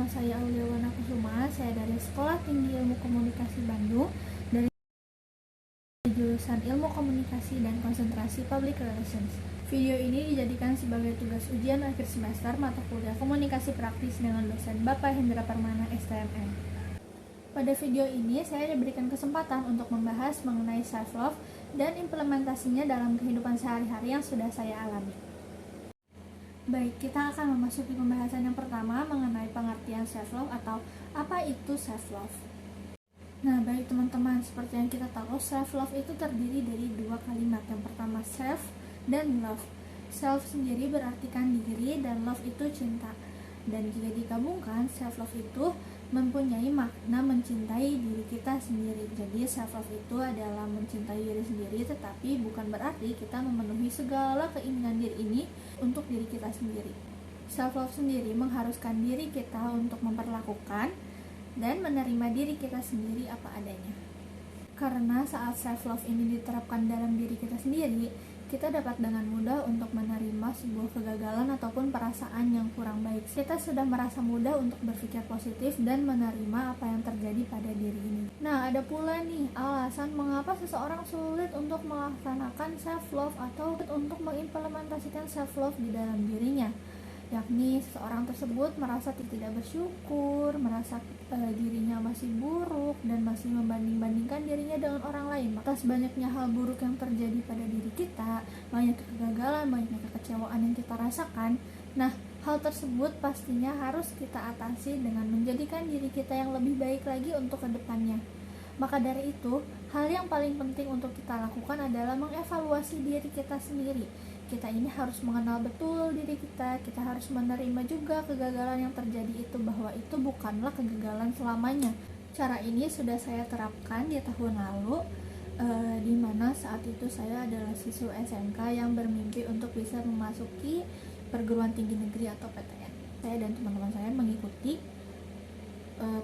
saya Auliawana Kusuma, saya dari Sekolah Tinggi Ilmu Komunikasi Bandung, dari jurusan Ilmu Komunikasi dan Konsentrasi Public Relations. Video ini dijadikan sebagai tugas ujian akhir semester mata kuliah Komunikasi Praktis dengan dosen Bapak Hendra Permana, STMM. Pada video ini, saya diberikan kesempatan untuk membahas mengenai self-love dan implementasinya dalam kehidupan sehari-hari yang sudah saya alami. Baik, kita akan memasuki pembahasan yang pertama mengenai pengertian self-love atau apa itu self-love. Nah, baik teman-teman, seperti yang kita tahu, self-love itu terdiri dari dua kalimat. Yang pertama self dan love. Self sendiri berartikan diri dan love itu cinta. Dan jika digabungkan, self-love itu mempunyai makna mencintai diri kita sendiri. Jadi self-love itu adalah mencintai diri sendiri, tetapi bukan berarti kita memenuhi segala keinginan diri ini untuk diri kita sendiri. Self-love sendiri mengharuskan diri kita untuk memperlakukan dan menerima diri kita sendiri apa adanya. Karena saat self-love ini diterapkan dalam diri kita sendiri, kita dapat dengan mudah untuk menerima sebuah kegagalan ataupun perasaan yang kurang baik. Kita sudah merasa mudah untuk berpikir positif dan menerima apa yang terjadi pada diri ini. Nah, ada pula nih alasan mengapa seseorang sulit untuk melaksanakan self-love atau untuk mengimplementasikan self-love di dalam dirinya. Yakni seseorang tersebut merasa tidak bersyukur, merasa dirinya masih buruk, dan masih membanding-bandingkan dirinya dengan orang lain. Atas banyaknya hal buruk yang terjadi pada diri kita, banyak kegagalan, banyaknya kekecewaan yang kita rasakan. Nah, hal tersebut pastinya harus kita atasi dengan menjadikan diri kita yang lebih baik lagi untuk kedepannya. Maka dari itu, hal yang paling penting untuk kita lakukan adalah mengevaluasi diri kita sendiri. Kita ini harus mengenal betul diri kita harus menerima juga kegagalan yang terjadi itu, bahwa itu bukanlah kegagalan selamanya. Cara ini sudah saya terapkan di tahun lalu, di mana saat itu saya adalah siswa SMK yang bermimpi untuk bisa memasuki perguruan tinggi negeri atau PTN. Saya dan teman-teman saya mengikuti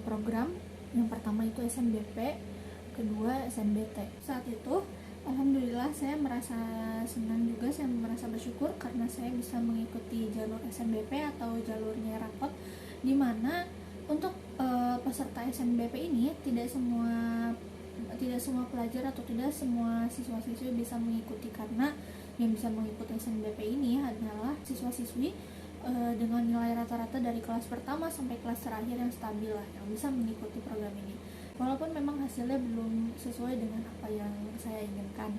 program yang pertama itu SNBP, kedua SNBT. Saat itu alhamdulillah saya merasa senang juga, saya merasa bersyukur karena saya bisa mengikuti jalur SNBP atau jalurnya rapot, di mana untuk peserta SNBP ini tidak semua pelajar atau tidak semua siswa-siswi bisa mengikuti, karena yang bisa mengikuti SNBP ini adalah siswa-siswi dengan nilai rata-rata dari kelas pertama sampai kelas terakhir yang stabil lah, yang bisa mengikuti program ini. Walaupun memang hasilnya belum sesuai dengan apa yang saya inginkan.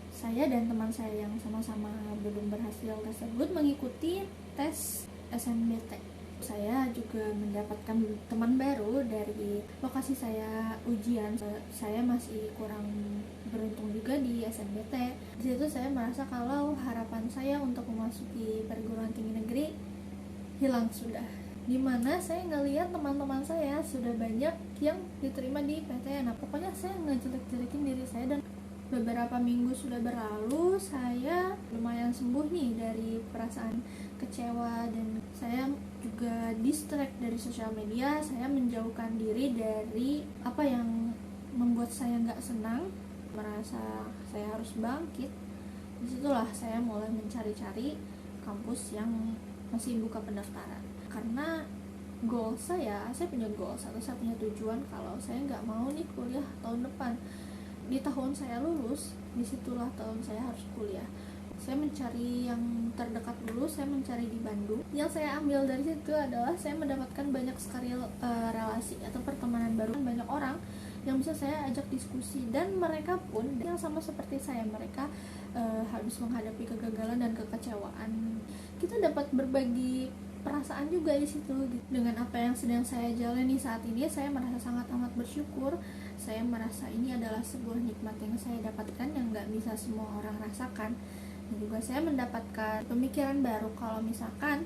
Saya dan teman saya yang sama-sama belum berhasil tersebut mengikuti tes SNBT. Saya juga mendapatkan teman baru dari lokasi saya ujian. Saya masih kurang beruntung juga di SNBT. Di situ saya merasa kalau harapan saya untuk memasuki perguruan tinggi negeri hilang sudah. Dimana saya ngelihat teman-teman saya sudah banyak yang diterima di PTN. Nah, pokoknya saya ngejelek-jelekin diri saya, dan beberapa minggu sudah berlalu, saya lumayan sembuh nih dari perasaan kecewa, dan saya juga distract dari sosial media. Saya menjauhkan diri dari apa yang membuat saya nggak senang, merasa saya harus bangkit. Disitulah saya mulai mencari-cari kampus yang masih buka pendaftaran, karena goal saya punya goals atau saya punya tujuan kalau saya nggak mau nih kuliah tahun depan. Di tahun saya lulus, disitulah tahun saya harus kuliah. Saya mencari yang terdekat dulu, saya mencari di Bandung. Yang saya ambil dari situ adalah saya mendapatkan banyak sekali relasi atau pertemanan baru, banyak orang yang bisa saya ajak diskusi, dan mereka pun yang sama seperti saya, mereka habis menghadapi kegagalan dan kekecewaan. Kita dapat berbagi perasaan juga di situ. Dengan apa yang sedang saya jalani saat ini, saya merasa sangat amat bersyukur. Saya merasa ini adalah sebuah nikmat yang saya dapatkan yang nggak bisa semua orang rasakan. Dan juga saya mendapatkan pemikiran baru kalau misalkan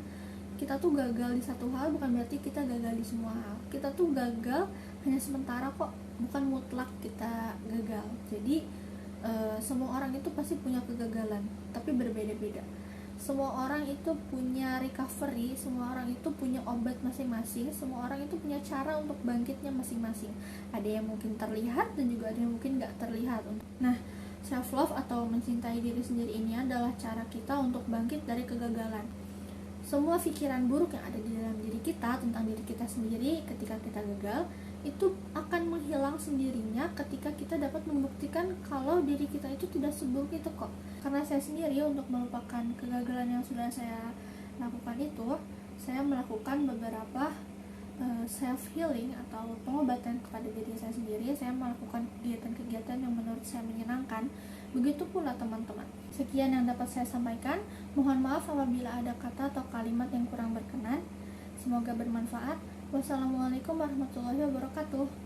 kita tuh gagal di satu hal bukan berarti kita gagal di semua hal. Kita tuh gagal hanya sementara kok, bukan mutlak kita gagal. Jadi semua orang itu pasti punya kegagalan, tapi berbeda-beda. Semua orang itu punya recovery, semua orang itu punya obat masing-masing, semua orang itu punya cara untuk bangkitnya masing-masing. Ada yang mungkin terlihat dan juga ada yang mungkin gak terlihat. Nah, self-love atau mencintai diri sendiri ini adalah cara kita untuk bangkit dari kegagalan. semua pikiran buruk yang ada di dalam diri kita tentang diri kita sendiri ketika kita gagal itu akan menghilang sendirinya ketika kita dapat membuktikan kalau diri kita itu tidak seburuk itu kok. Karena saya sendiri untuk melupakan kegagalan yang sudah saya lakukan itu, saya melakukan beberapa self healing atau pengobatan kepada diri saya sendiri. Saya melakukan kegiatan-kegiatan yang menurut saya menyenangkan. Begitu pula teman-teman. Sekian yang dapat saya sampaikan. Mohon maaf apabila ada kata atau kalimat yang kurang berkenan. Semoga bermanfaat. Wassalamualaikum warahmatullahi wabarakatuh.